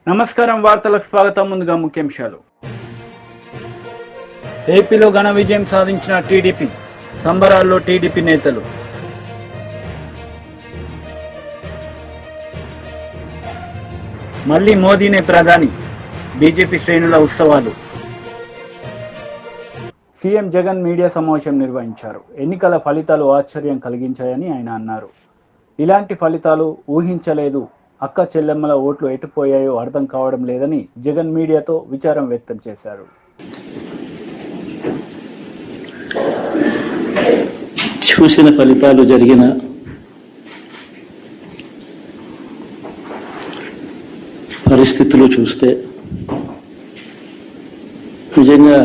నమస్కారం, వార్తలకు స్వాగతం. ముందుగా ముఖ్యాంశాలు. ఏపీలో ఘన విజయం సాధించిన టీడీపీ, సంబరాల్లో టీడీపీ నేతలు. మళ్లీ మోదీనే ప్రధాని, బీజేపీ శ్రేణుల ఉత్సవాలు. సీఎం జగన్ మీడియా సమావేశం నిర్వహించారు. ఎన్నికల ఫలితాలు ఆశ్చర్యం కలిగించాయని ఆయన అన్నారు. ఇలాంటి ఫలితాలు ఊహించలేదు, అక్క చెల్లెమ్మల ఓట్లు ఎటుపోయాయో అర్థం కావడం లేదని జగన్ మీడియాతో విచారం వ్యక్తం చేశారు. చూసిన ఫలితాలు జరిగిన పరిస్థితులు చూస్తే నిజంగా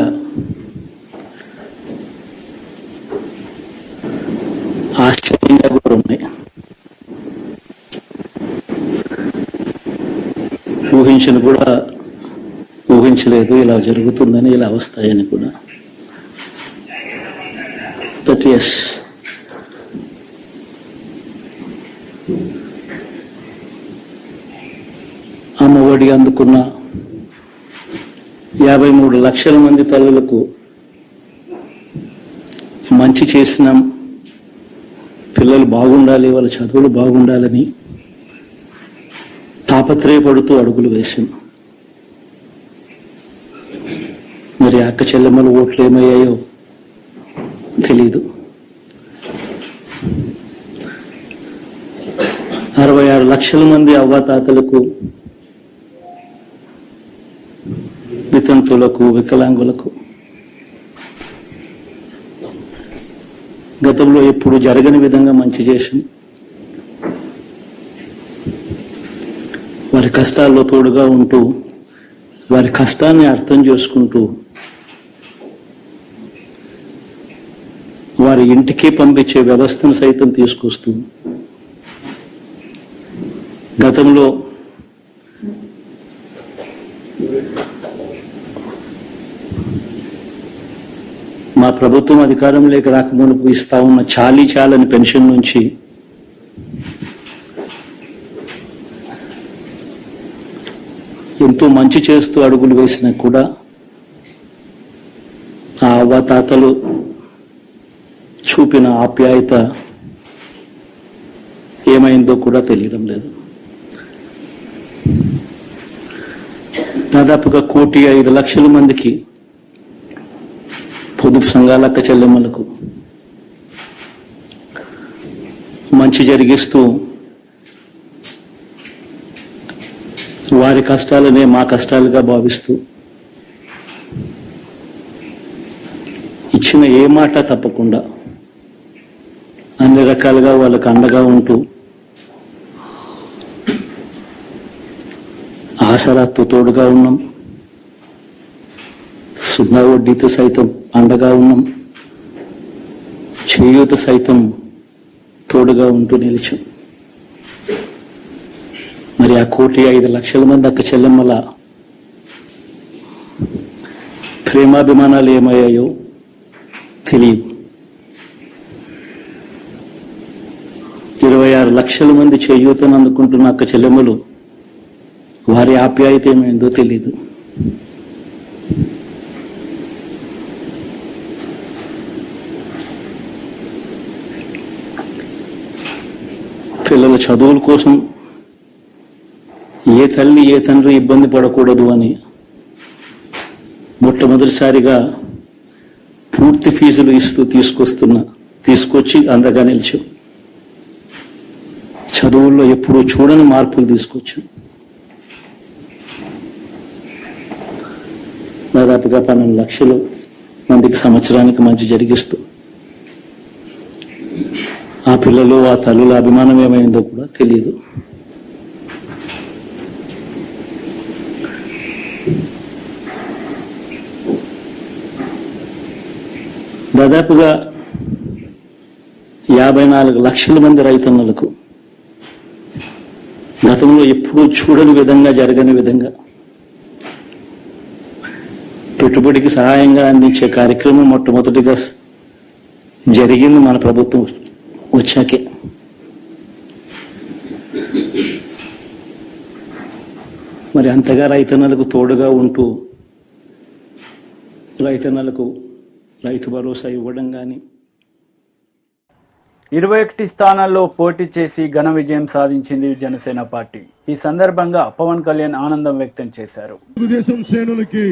ఆశ్చర్యంగా కూడా ఉన్నాయి. ఊహించలేదు ఇలా జరుగుతుందని, ఇలా వస్తాయని కూడా. బట్ ఎస్, అమ్మఒడి అందుకున్న 53 లక్షల మంది తల్లులకు మంచి చేసినాం, పిల్లలు బాగుండాలి, వాళ్ళ చదువులు బాగుండాలని తాపత్రయపడుతూ అడుగులు వేసింది. మరి అక్క చెల్లెమ్మల ఓట్లు ఏమయ్యాయో తెలీదు. 66 లక్షల మంది అవ్వాతాతలకు, వితంతులకు, వికలాంగులకు గతంలో ఎప్పుడు జరగని విధంగా మంచి చేసింది. వారి కష్టాల్లో తోడుగా ఉంటూ, వారి కష్టాన్ని అర్థం చేసుకుంటూ, వారి ఇంటికి పంపించే వ్యవస్థను సైతం తీసుకొస్తూ, గతంలో మా ప్రభుత్వం అధికారంలోకి రాకమునుపు ఇస్తా ఉన్న చాలని పెన్షన్ నుంచి ఎంతో మంచి చేస్తూ అడుగులు వేసినా కూడా ఆ అవ్వాతాతలు చూపిన ఆప్యాయత ఏమైందో కూడా తెలియడం లేదు. దాదాపుగా 1,05,00,000 మందికి పొదుపు సంఘాల అక్క చెల్లెమ్మలకు మంచి జరిగిస్తూ, వారి కష్టాలనే మా కష్టాలుగా భావిస్తూ, ఇచ్చిన ఏ మాట తప్పకుండా అన్ని రకాలుగా వాళ్ళకు అండగా ఉంటూ, ఆసరాతో తోడుగా ఉన్నాం, సున్నా వడ్డీతో సైతం అండగా ఉన్నాం, చేయూత సైతం తోడుగా ఉంటూ నిలిచాం. మరి ఆ 1,05,00,000 మంది అక్క చెల్లెమ్మల ప్రేమాభిమానాలు ఏమయ్యాయో తెలియదు. 26 లక్షల మంది చేయూతను అందుకుంటున్న అక్క చెల్లెమ్మలు, వారి ఆప్యాయత ఏమైందో తెలియదు. పిల్లల చదువుల కోసం ఏ తల్లి ఏ తండ్రి ఇబ్బంది పడకూడదు అని మొట్టమొదటిసారిగా పూర్తి ఫీజులు ఇస్తూ తీసుకొచ్చి అందగా నిలిచాం. చదువుల్లో ఎప్పుడూ చూడని మార్పులు తీసుకొచ్చాం. దాదాపుగా 12 లక్షల మందికి సంవత్సరానికి మంచి జరిగిస్తూ, ఆ పిల్లలు, ఆ తల్లుల అభిమానం ఏమైందో కూడా తెలియదు. దాదాపుగా 54 లక్షల మంది రైతన్నలకు గతంలో ఎప్పుడూ చూడని విధంగా, జరగని విధంగా పెట్టుబడికి సహాయంగా అందించే కార్యక్రమం మొట్టమొదటిగా జరిగింది మన ప్రభుత్వం వచ్చాకే. మరి అంతగా రైతన్నలకు తోడుగా ఉంటూ రైతన్నలకు రైతు భరోసా ఇవ్వడం కానీ 21 స్థానాల్లో పోటీ చేసి ఘన విజయం సాధించింది జనసేన పార్టీ. ఈ సందర్భంగా పవన్ కళ్యాణ్ ఆనందం వ్యక్తం చేశారు. తెలుగుదేశం శ్రేణులకి,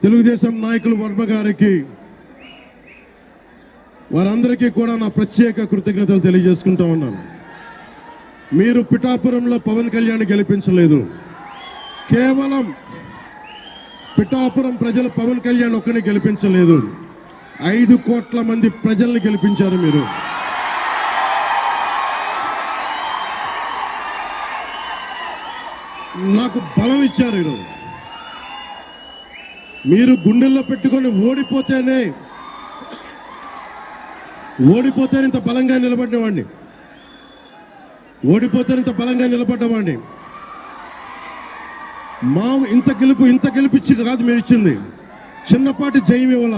తెలుగుదేశం నాయకులు వర్మ గారికి, వారందరికీ కూడా నా ప్రత్యేక కృతజ్ఞతలు తెలియజేసుకుంటా ఉన్నాను. మీరు పిఠాపురంలో పవన్ కళ్యాణ్ గెలిపించలేదు. కేవలం పిఠాపురం ప్రజలు పవన్ కళ్యాణ్ ఒక్కని గెలిపించలేదు, 5 కోట్ల మంది ప్రజల్ని గెలిపించారు. మీరు నాకు బలం ఇచ్చారు. ఈరోజు మీరు గుండెల్లో పెట్టుకొని ఓడిపోతేనే ఇంత బలంగా నిలబడ్డవాడిని, మా ఇంత గెలిపించి కాదు మీరు ఇచ్చింది, చిన్నపాటి జయం ఇవ్వాల,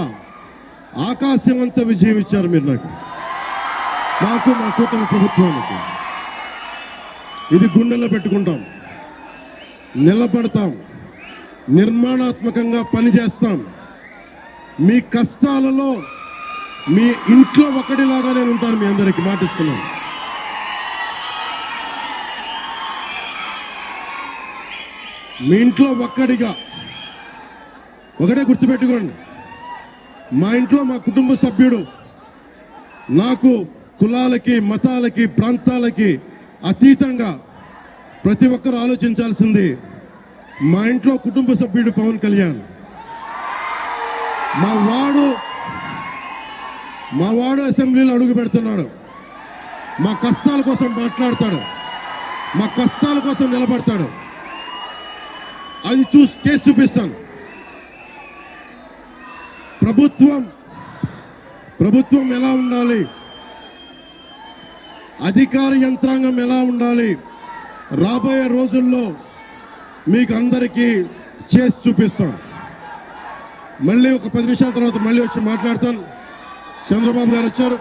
ఆకాశం అంత విజయం ఇచ్చారు మీరు నాకు మా కూటమి ప్రభుత్వానికి. ఇది గుండెల్లో పెట్టుకుంటాం, నిలబడతాం, నిర్మాణాత్మకంగా పనిచేస్తాం. మీ కష్టాలలో మీ ఇంట్లో ఒకటిలాగా నేను ఉంటాను, మీ అందరికీ మాటిస్తున్నాను. మీ ఇంట్లో ఒక్కడిగా ఒకటే గుర్తుపెట్టుకోండి, మా ఇంట్లో మా కుటుంబ సభ్యుడు. నాకు కులాలకి, మతాలకి, ప్రాంతాలకి అతీతంగా ప్రతి ఒక్కరు ఆలోచించాల్సింది, మా ఇంట్లో కుటుంబ సభ్యుడు పవన్ కళ్యాణ్. మా వాడు అసెంబ్లీలో అడుగు పెడుతున్నాడు, మా కష్టాల కోసం మాట్లాడతాడు, మా కష్టాల కోసం నిలబడతాడు. అది చేసి చూపిస్తాను. ప్రభుత్వం ఎలా ఉండాలి, అధికార యంత్రాంగం ఎలా ఉండాలి, రాబోయే రోజుల్లో మీకు అందరికీ చేసి చూపిస్తాం. మళ్ళీ ఒక 10 నిమిషాల తర్వాత మళ్ళీ వచ్చి మాట్లాడతాను. చంద్రబాబు గారు వచ్చారు,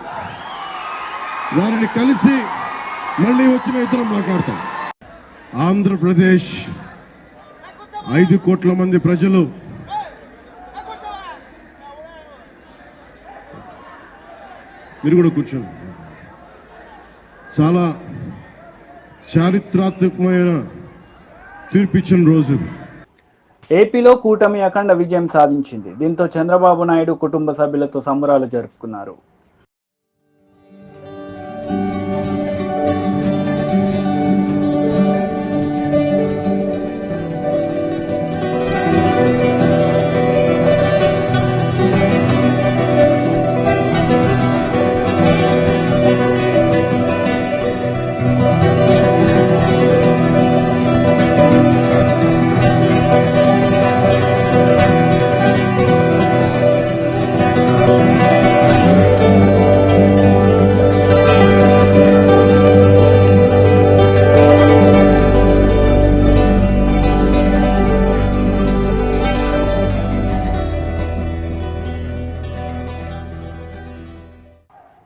వారిని కలిసి మళ్ళీ వచ్చి మేము ఇద్దరం మాట్లాడతాం. ఆంధ్రప్రదేశ్ 5 కోట్ల మంది ప్రజలు మీరు కూడా కూర్చోండి. చాలా చారిత్రాత్మకమైన తీర్పిచ్చిన రోజు. ఏపీలో కూటమి అఖండ విజయం సాధించింది. దీంతో చంద్రబాబు నాయుడు కుటుంబ సభ్యులతో సంబరాలు జరుపుకున్నారు.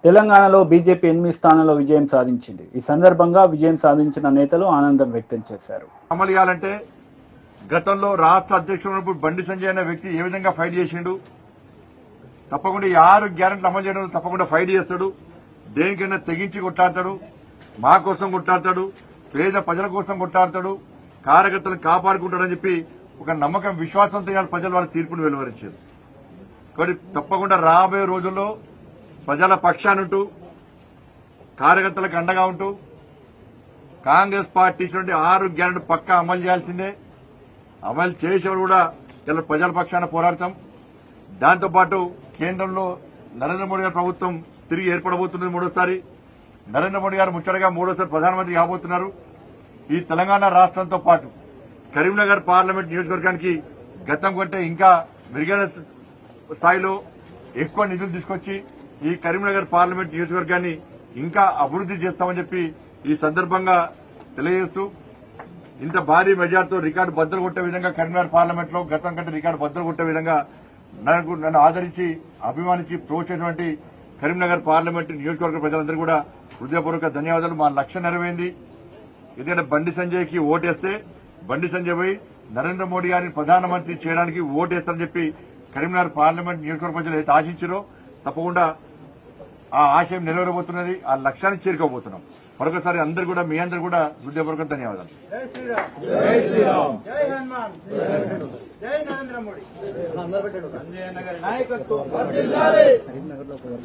తెలంగాణలో బీజేపీ 8 స్థానాల్లో విజయం సాధించింది. ఈ సందర్భంగా విజయం సాధించిన నేతలు ఆనందం వ్యక్తం చేశారు. అమలు చేయాలంటే గతంలో రాష్ట్ర అధ్యక్షుడు బండి సంజయ్ అనే వ్యక్తి ఏ విధంగా ఫైట్ చేసిండు, తప్పకుండా ఈ 6 గ్యారెంటీలు అమలు చేయడం తప్పకుండా ఫైట్ చేస్తాడు. దేనికైనా తెగించి కొట్లాడతాడు, మా కోసం కొట్లాడతాడు, పేద ప్రజల కోసం కొట్లాడతాడు, కార్యకర్తలను కాపాడుకుంటాడని చెప్పి ఒక నమ్మకం, విశ్వాసంతో ప్రజలు వాళ్ళ తీర్పును వెలువరించారు. కాబట్టి తప్పకుండా రాబోయే రోజుల్లో ప్రజల పక్షానుంటూ, కార్యకర్తలకు అండగా ఉంటూ కాంగ్రెస్ పార్టీ ఇచ్చినటువంటి 6 గ్యారెంటీలు పక్కా అమలు చేయాల్సిందే. అమలు చేసేవారు కూడా ఇలా ప్రజల పక్షాన పోరాడతాం. దాంతోపాటు కేంద్రంలో నరేంద్ర మోడీ గారి ప్రభుత్వం తిరిగి ఏర్పడబోతున్నది. 3వ నరేంద్ర మోడీ గారు ముచ్చటగా 3వ ప్రధానమంత్రి కాబోతున్నారు. ఈ తెలంగాణ రాష్ట్రంతో పాటు కరీంనగర్ పార్లమెంట్ నియోజకవర్గానికి గతం కంటే ఇంకా మెరుగైన స్థాయిలో ఎక్కువ నిధులు తీసుకొచ్చి ఈ కరీంనగర్ పార్లమెంట్ నియోజకవర్గాన్ని ఇంకా అభివృద్ది చేస్తామని చెప్పి ఈ సందర్భంగా తెలియజేస్తూ, ఇంత భారీ మెజార్టీతో రికార్డు బద్దలు కొట్టే విధంగా కరీంనగర్ పార్లమెంట్ లో గతం కంటే రికార్డు బద్దలు కొట్టే విధంగా నన్ను ఆదరించి అభిమానించి ప్రోత్సహించినటువంటి కరీంనగర్ పార్లమెంట్ నియోజకవర్గ ప్రజలందరూ కూడా హృదయపూర్వక ధన్యవాదాలు. మా లక్ష్యం నెరవేరింది. ఎందుకంటే బండి సంజయ్కి ఓటేస్తే బండి సంజయ్ పోయి నరేంద్ర మోడీ గారిని ప్రధానమంత్రి చేయడానికి ఓటేస్తారని చెప్పి కరీంనగర్ పార్లమెంట్ నియోజకవర్గ ప్రజలు అయితే ఆశించారో తప్పకుండా ఆ ఆశయం నెరవేరబోతున్నది, ఆ లక్ష్యాన్ని చేరుకోబోతున్నాం. మరొకసారి అందరు కూడా మీ అందరు కూడా హృదయపూర్వక ధన్యవాదాలు. జై శ్రీరామ్, జై శ్రీరామ్, జై హనుమాన్, జై నరేంద్ర మోడీ. నాయకత్వం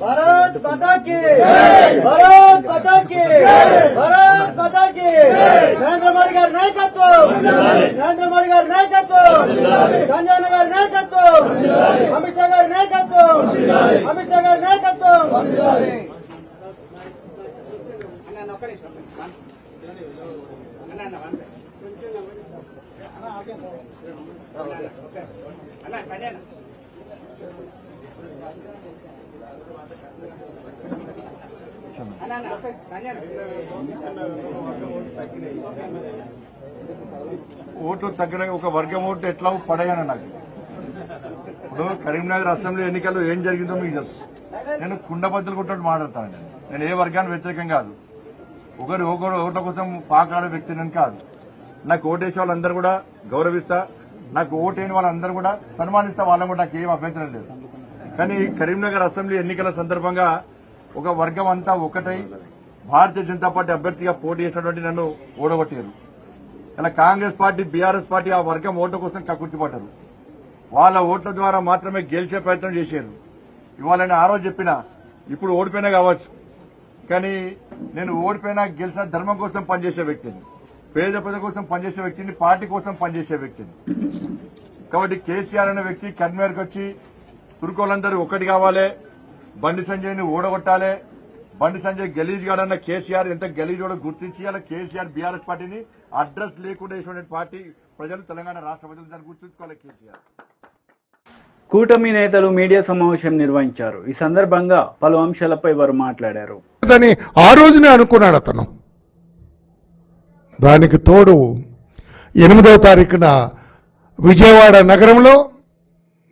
భారత్ మాతా కీ జై, భారత్ మాతా కీ జై, భారత్ మాతా కీ జై. నరేంద్ర మోడీ గారి నాయకత్వం, నరేంద్ర మోడీ గారి నాయకత్వం, సంజయ్ గారి నాయకత్వం, అమిత్ షా గారి నాయకత్వం, అమిత్ షా గారి నాయకత్వం. ఓట్లు తగ్గిన ఒక వర్గం ఓట్లు ఎట్లా పడాయని నాకు ఇప్పుడు కరీంనగర్ అసెంబ్లీ ఎన్నికల్లో ఏం జరిగిందో మీకు తెలుసు. నేను కుండబద్దలు కొట్టినట్టు మాట్లాడతాను. నేను ఏ వర్గానికి వ్యతిరేకం కాదు, ఒకరు ఓట్ల కోసం పాకాడే వ్యక్తిని కాదు. నాకు ఓటేసే వాళ్ళందరూ కూడా గౌరవిస్తా, నాకు ఓటైన వాళ్ళందరూ కూడా సన్మానిస్తా, వాళ్ళని కూడా నాకు ఏం అభ్యంతరం లేదు. కానీ కరీంనగర్ అసెంబ్లీ ఎన్నికల సందర్భంగా ఒక వర్గం అంతా ఒకటై భారతీయ జనతా పార్టీ అభ్యర్థిగా పోటీ చేసినటువంటి నన్ను ఓడగొట్టారు. ఇలా కాంగ్రెస్ పార్టీ, బీఆర్ఎస్ పార్టీ ఆ వర్గం ఓట్ల కోసం కక్కుర్తిపడ్డారు. వాళ్ళ ఓట్ల ద్వారా మాత్రమే గెలిచే ప్రయత్నం చేశారు. ఇవాళ నేను ఆ రోజు చెప్పినా, ఇప్పుడు ఓడిపోయినా కావచ్చు, కానీ నేను ఓడిపోయినా గెలిచిన ధర్మం కోసం పనిచేసే వ్యక్తిని, పేద ప్రజల కోసం పనిచేసే వ్యక్తిని, పార్టీ కోసం పనిచేసే వ్యక్తిని. కాబట్టి కేసీఆర్ అనే వ్యక్తి కన్వీనర్కి వచ్చి తుర్కోలందరూ ఒక్కటి కావాలి, బండి సంజయ్ని ఓడగొట్టాలి, బండి సంజయ్ గలీజ్ గాడన్న కేసీఆర్ ఎంత గలీజ్ కూడా గుర్తించి అలా కేసీఆర్ బీఆర్ఎస్ పార్టీని అడ్రస్ లేకుండా వేసిన పార్టీ ప్రజలు, తెలంగాణ రాష్ట్ర ప్రజలు దాన్ని గుర్తుంచుకోవాలి. కేసీఆర్ కూటమి నేతలు మీడియా సమావేశం నిర్వహించారు. ఈ సందర్భంగా పలు అంశాలపై వారు మాట్లాడారు. ఆ రోజునే అనుకున్నాడు అతను. దానికి తోడు 8వ తారీఖున విజయవాడ నగరంలో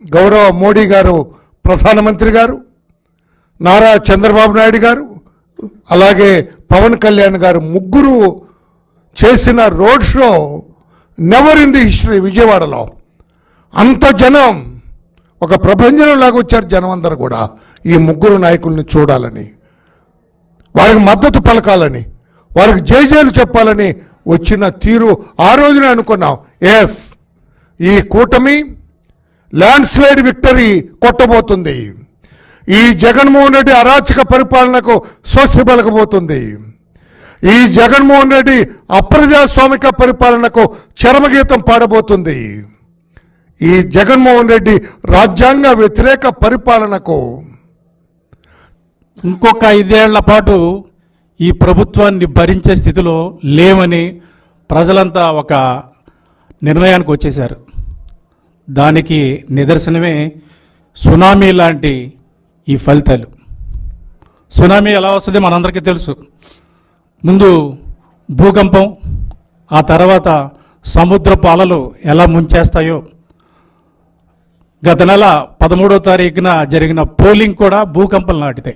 గౌరవ మోడీ గారు, ప్రధానమంత్రి గారు, నారా చంద్రబాబు నాయుడు గారు, అలాగే పవన్ కళ్యాణ్ గారు ముగ్గురు చేసిన road show never in the history. విజయవాడలో అంత జనం, ఒక ప్రపంచంలాగా వచ్చారు జనం అందరూ కూడా ఈ ముగ్గురు నాయకుల్ని చూడాలని, వారికి మద్దతు పలకాలని, వారికి జైజేలు చెప్పాలని వచ్చిన తీరు ఆ రోజునే అనుకున్నాం. ఎస్, ఈ కూటమి ల్యాండ్ స్లైడ్ విక్టరీ కొట్టబోతుంది. ఈ జగన్మోహన్ రెడ్డి అరాచక పరిపాలనకు స్వస్తి పలకబోతుంది. ఈ జగన్మోహన్ రెడ్డి అప్రజాస్వామిక పరిపాలనకు చరమగీతం పాడబోతుంది. ఈ జగన్మోహన్ రెడ్డి రాజ్యాంగ వ్యతిరేక పరిపాలనకు ఇంకొక 5 ఏళ్ల పాటు ఈ ప్రభుత్వాన్ని భరించే స్థితిలో లేవని ప్రజలంతా ఒక నిర్ణయానికి వచ్చేశారు. దానికి నిదర్శనమే సునామీ లాంటి ఈ ఫలితాలు. సునామీ ఎలా వస్తుంది మనందరికీ తెలుసు. ముందు భూకంపం, ఆ తర్వాత సముద్రపు అలలు ఎలా ముంచేస్తాయో. గత నెల 13వ తారీఖున జరిగిన పోలింగ్ కూడా భూకంపం లాంటిదే.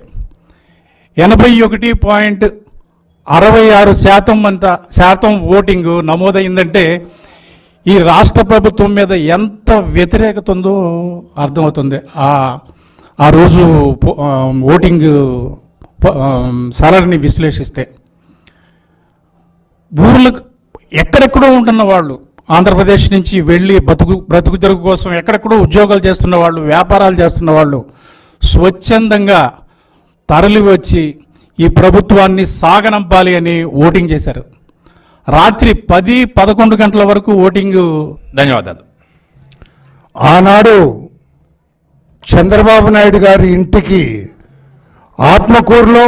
81.66% ఓటింగ్ నమోదైందంటే ఈ రాష్ట్ర ప్రభుత్వం మీద ఎంత వ్యతిరేకత ఉందో అర్థమవుతుంది. ఆ రోజు ఓటింగ్ సరళిని విశ్లేషిస్తే ఊర్లకు ఎక్కడెక్కడో ఉంటున్న వాళ్ళు, ఆంధ్రప్రదేశ్ నుంచి వెళ్ళి బ్రతుకు తెరుగు కోసం ఎక్కడెక్కడో ఉద్యోగాలు చేస్తున్న వాళ్ళు, వ్యాపారాలు చేస్తున్న వాళ్ళు స్వచ్ఛందంగా తరలి వచ్చి ఈ ప్రభుత్వాన్ని సాగనంపాలి అని ఓటింగ్ చేశారు. రాత్రి 10-11 గంటల వరకు ఓటింగ్. ధన్యవాదాలు. ఆనాడు చంద్రబాబు నాయుడు గారి ఇంటికి ఆత్మకూరులో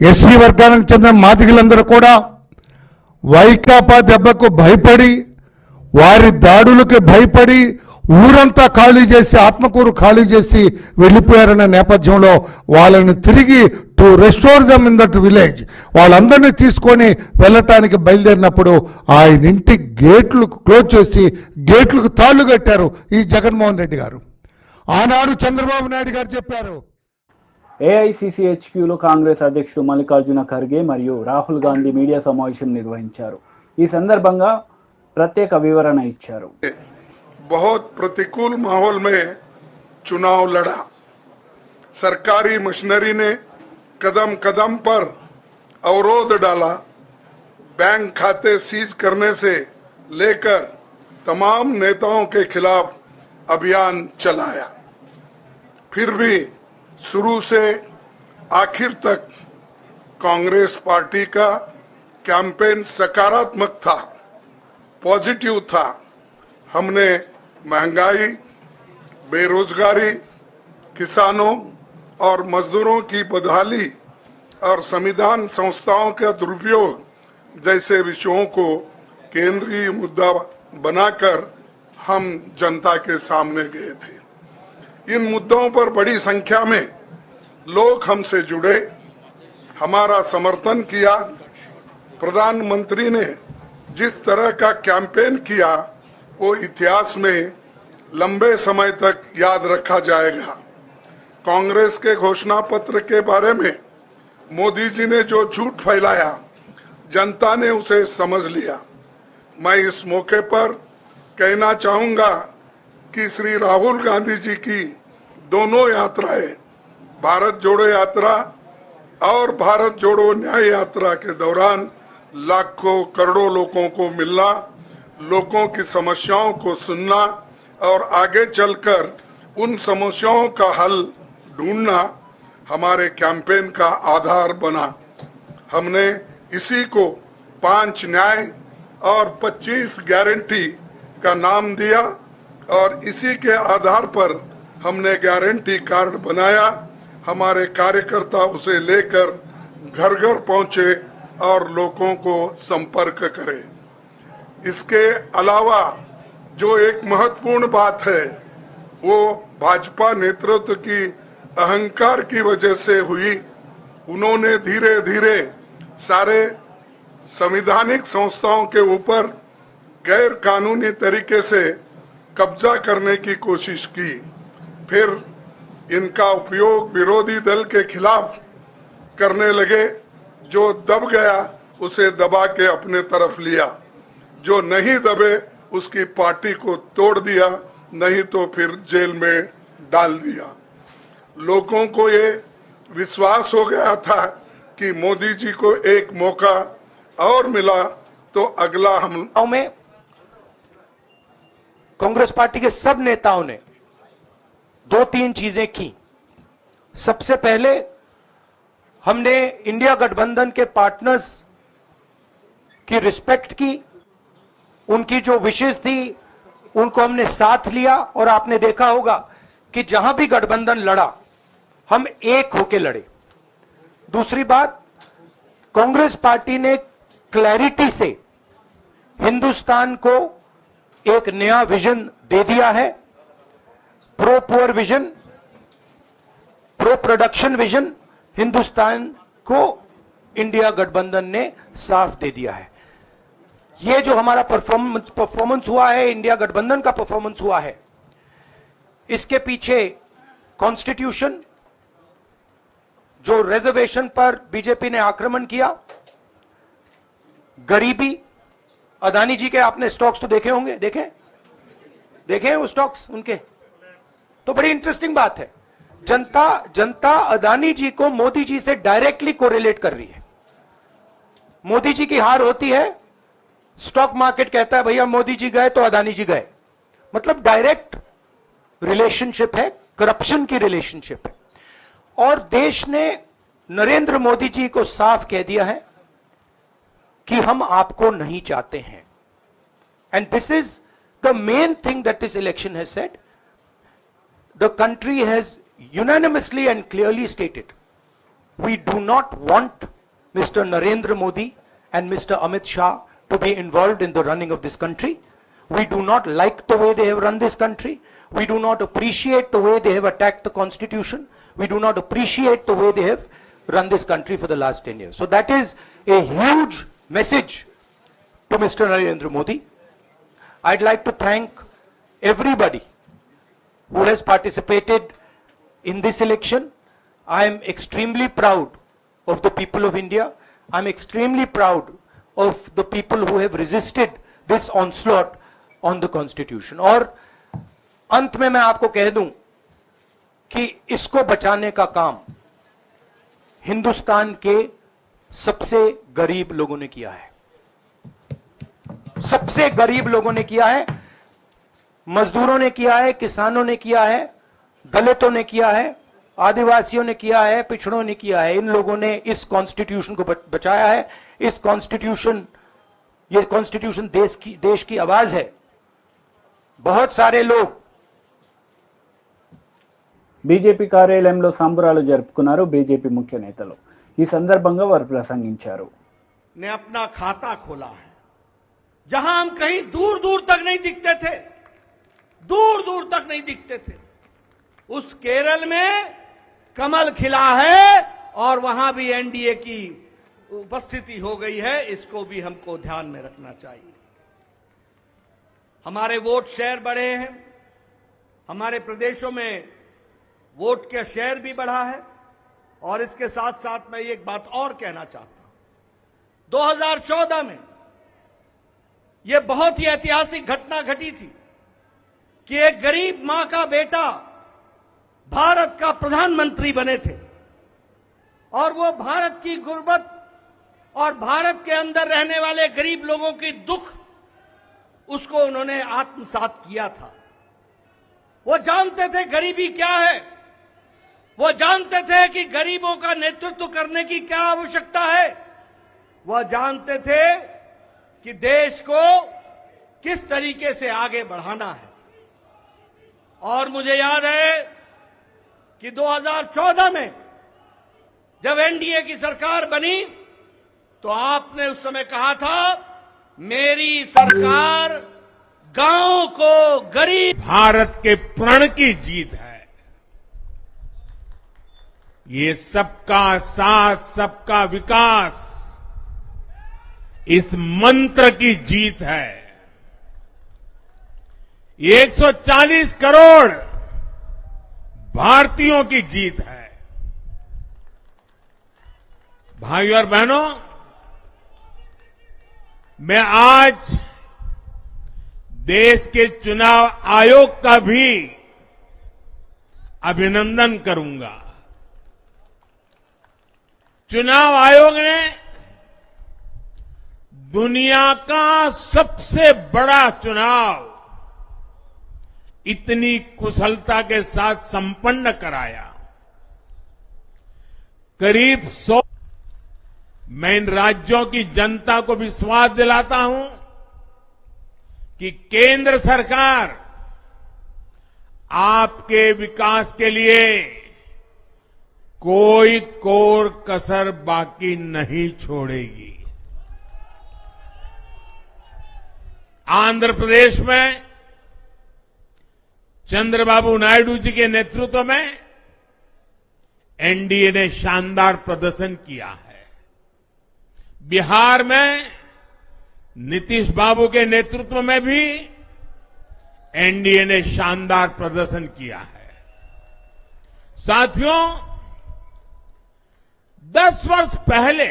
ఎస్సీ వర్గానికి చెందిన మాదిగలందరూ కూడా వైకాపా దెబ్బకు భయపడి, వారి దాడులకు భయపడి ఊరంతా ఖాళీ చేసి, ఆత్మకూరు ఖాళీ చేసి వెళ్ళిపోయారన్న నేపథ్యంలో వాళ్ళని తిరిగి to restore them in that village, వాళ్ళందరినీ తీసుకొని వెళ్ళటానికి బయలుదేరినప్పుడు ఆయన ఇంటి గేట్లు క్లోజ్ చేసి గేట్లకు తాళ్లు కట్టారు ఈ జగన్మోహన్ రెడ్డి గారు. ఆనాడు చంద్రబాబు నాయుడు గారు చెప్పారు. ఏఐసిసి HQలో కాంగ్రెస్ అధ్యక్షుడు మల్లికార్జున ఖర్గే మరియు రాహుల్ గాంధీ మీడియా సమావేశం నిర్వహించారు. ఈ సందర్భంగా ప్రత్యేక వివరణ ఇచ్చారు. बहुत प्रतिकूल माहौल में चुनाव लड़ा। सरकारी मशीनरी ने कदम कदम पर अवरोध डाला। बैंक खाते सीज करने से लेकर तमाम नेताओं के खिलाफ अभियान चलाया। फिर भी शुरू से आखिर तक कांग्रेस पार्टी का कैंपेन सकारात्मक था, पॉजिटिव था। हमने महंगाई, बेरोजगारी, किसानों और मजदूरों की बदहाली और संविधान संस्थाओं का दुरुपयोग जैसे विषयों को केंद्रीय मुद्दा बनाकर हम जनता के सामने गए थे। इन मुद्दों पर बड़ी संख्या में लोग हमसे जुड़े, हमारा समर्थन किया। प्रधानमंत्री ने जिस तरह का कैंपेन किया वो इतिहास में लंबे समय तक याद रखा जाएगा। कांग्रेस के घोषणा पत्र के बारे में मोदी जी ने जो झूठ फैलाया, जनता ने उसे समझ लिया। मैं इस मौके पर कहना चाहूंगा कि श्री राहुल गांधी जी की दोनों यात्राएं, भारत जोड़ो यात्रा और भारत जोड़ो न्याय यात्रा के दौरान लाखों करोड़ों लोगों को मिलना, लोगों की समस्याओं को सुनना और आगे चलकर उन समस्याओं का हल ढूंढना हमारे कैंपेन का आधार बना। हमने इसी को 5 न्याय और 25 गारंटी का नाम दिया और इसी के आधार पर हमने गारंटी कार्ड बनाया। हमारे कार्यकर्ता उसे लेकर घर घर पहुंचे और लोगों को संपर्क करें। इसके अलावा जो एक महत्वपूर्ण बात है वो भाजपा नेतृत्व की अहंकार की वजह से हुई। उन्होंने धीरे धीरे सारे संवैधानिक संस्थाओं के ऊपर गैर कानूनी तरीके से कब्जा करने की कोशिश की। फिर इनका उपयोग विरोधी दल के खिलाफ करने लगे। जो दब गया उसे दबा के अपने तरफ लिया, जो नहीं दबे उसकी पार्टी को तोड़ दिया, नहीं तो फिर जेल में डाल दिया। लोगों को ये विश्वास हो गया था कि मोदी जी को एक मौका और मिला तो अगला हम में कांग्रेस पार्टी के सब नेताओं ने 2-3 चीजें की। सबसे पहले हमने इंडिया गठबंधन के पार्टनर्स की रिस्पेक्ट की, उनकी जो विशेष थी उनको हमने साथ लिया और आपने देखा होगा कि जहां भी गठबंधन लड़ा हम एक होके लड़े। दूसरी बात, कांग्रेस पार्टी ने क्लैरिटी से हिंदुस्तान को एक नया विजन दे दिया है। Pro poor vision, pro production vision Hindustan को इंडिया गठबंधन ने साफ दे दिया है। ये जो हमारा परफॉर्मेंस हुआ है, इंडिया गठबंधन का परफॉर्मेंस हुआ है, इसके पीछे कॉन्स्टिट्यूशन, जो रिजर्वेशन पर बीजेपी ने आक्रमण किया, गरीबी, अदानी जी के आपने स्टॉक्स तो देखे होंगे, देखे वो स्टॉक्स उनके, तो बड़ी इंटरेस्टिंग बात है। जनता अदानी जी को मोदी जी से डायरेक्टली कोरिलेट कर रही है। मोदी जी की हार होती है, स्टॉक मार्केट कहता है भैया मोदी जी गए तो अदानी जी गए। मतलब डायरेक्ट रिलेशनशिप है, करप्शन की रिलेशनशिप है। और देश ने नरेंद्र मोदी जी को साफ कह दिया है कि हम आपको नहीं चाहते हैं। And this is the main thing that this election has said. The country has unanimously and clearly stated, we do not want Mr. Narendra Modi and Mr. Amit Shah to be involved in the running of this country. We do not like the way they have run this country. We do not appreciate the way they have attacked the constitution. We do not appreciate the way they have run this country for the last 10 years. So that is a huge message to Mr. Narendra Modi. I'd like to thank everybody who has participated in this election. I am extremely proud of the people of India. I'm extremely proud of the people who have resisted this onslaught on the constitution. और अंत में मैं आपको कह दूं कि इसको बचाने का काम हिंदुस्तान के सबसे गरीब लोगों ने किया है, सबसे गरीब लोगों ने किया है, मजदूरों ने किया है, किसानों ने किया है, दलितों ने किया है, आदिवासियों ने किया है, पिछड़ों ने किया है। इन लोगों ने इस कॉन्स्टिट्यूशन को बचाया है। इस कॉन्स्टिट्यूशन, ये कॉन्स्टिट्यूशन देश की आवाज है। बहुत सारे लोग బీజేపీ కార్యాలయంలో సంబరాలు జరుపుకున్నారు బీజేపీ ముఖ్య నేతలు। ఈ సందర్భంగా వారు ప్రసంగించారు। ने अपना खाता खोला है जहां हम कहीं दूर दूर तक नहीं दिखते थे, दूर दूर तक नहीं दिखते थे, उस केरल में कमल खिला है और वहां भी एनडीए की उपस्थिति हो गई है। इसको भी हमको ध्यान में रखना चाहिए। हमारे वोट शेयर बढ़े हैं, हमारे प्रदेशों में वोट का शेयर भी बढ़ा है। और इसके साथ साथ मैं एक बात और कहना चाहता हूं, 2014 में यह बहुत ही ऐतिहासिक घटना घटी थी कि एक गरीब मां का बेटा भारत का प्रधानमंत्री बने थे और वो भारत की गुर्बत और भारत के अंदर रहने वाले गरीब लोगों की दुख उसको उन्होंने आत्मसात किया था। वो जानते थे गरीबी क्या है, वो जानते थे कि गरीबों का नेतृत्व करने की क्या आवश्यकता है, वह जानते थे कि देश को किस तरीके से आगे बढ़ाना है। और मुझे याद है कि 2014 में जब एनडीए की सरकार बनी तो आपने उस समय कहा था, मेरी सरकार गांव को गरीब। भारत के प्रण की जीत है। ये सबका साथ सबका विकास इस मंत्र की जीत है। ये 140 करोड़ भारतीयों की जीत है। भाइयों और बहनों, मैं आज देश के चुनाव आयोग का भी अभिनंदन करूंगा। चुनाव आयोग ने दुनिया का सबसे बड़ा चुनाव इतनी कुशलता के साथ संपन्न कराया। करीब 100। मैं इन राज्यों की जनता को विश्वास दिलाता हूं कि केंद्र सरकार आपके विकास के लिए कोई कोर कसर बाकी नहीं छोड़ेगी। आंध्र प्रदेश में चंद्रबाबू नायडू जी के नेतृत्व में एनडीए ने शानदार प्रदर्शन किया है। बिहार में नीतीश बाबू के नेतृत्व में भी एनडीए ने शानदार प्रदर्शन किया है। साथियों, 10 वर्ष पहले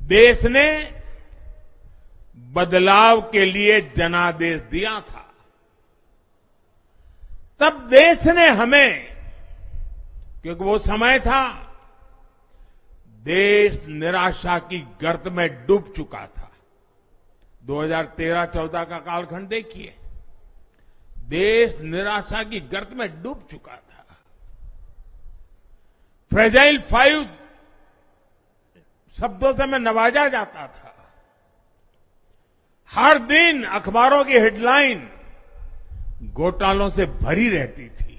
देश ने बदलाव के लिए जनादेश दिया था। तब देश ने हमें, क्योंकि वो समय था देश निराशा की गर्त में डूब चुका था। 2013-14 का कालखंड देखिए, देश निराशा की गर्त में डूब चुका था। फ्रेजाइल 5 शब्दों से मैं नवाजा जाता था। हर दिन अखबारों की हेडलाइन घोटालों से भरी रहती थी।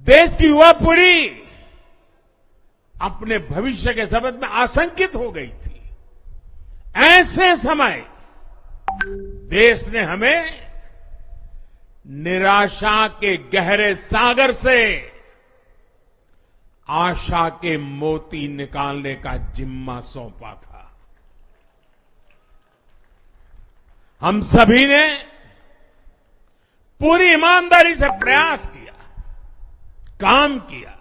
देश की युवा पीढ़ी अपने भविष्य के संबंध में आशंकित हो गई थी। ऐसे समय देश ने हमें निराशा के गहरे सागर से आशा के मोती निकालने का जिम्मा सौंपा था। हम सभी ने पूरी ईमानदारी से प्रयास किया, काम किया।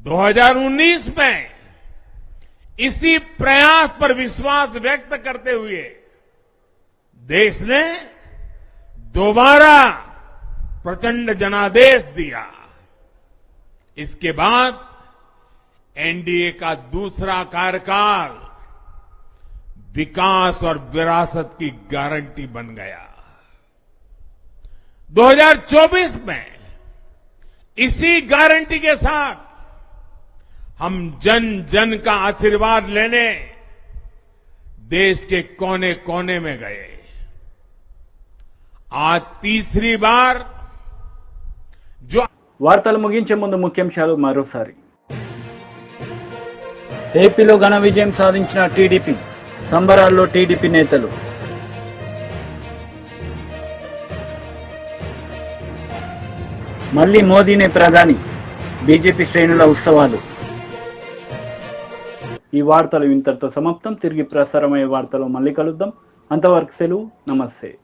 2019 में इसी प्रयास पर विश्वास व्यक्त करते हुए देश ने दोबारा प्रचंड जनादेश दिया। इसके बाद एनडीए का दूसरा कार्यकाल विकास और विरासत की गारंटी बन गया। 2024 में इसी गारंटी के साथ हम जन जन का आशीर्वाद लेने देश के कोने कोने में गए। आज तीसरी बार जो వార్తలు ముగించే ముందు ముఖ్యాంశాలు మరోసారి. ఏపీలో ఘన విజయం సాధించిన టీడీపీ, సంబరాల్లో టీడీపీ నేతలు. మళ్లీ మోదీనే ప్రధాని, బీజేపీ శ్రేణుల ఉత్సవాలు. ఈ వార్తలు ఇంతటితో సమాప్తం. తిరిగి ప్రసారమయ్యే వార్తలు మళ్ళీ కలుద్దాం. అంతవరకు సెలవు. నమస్తే.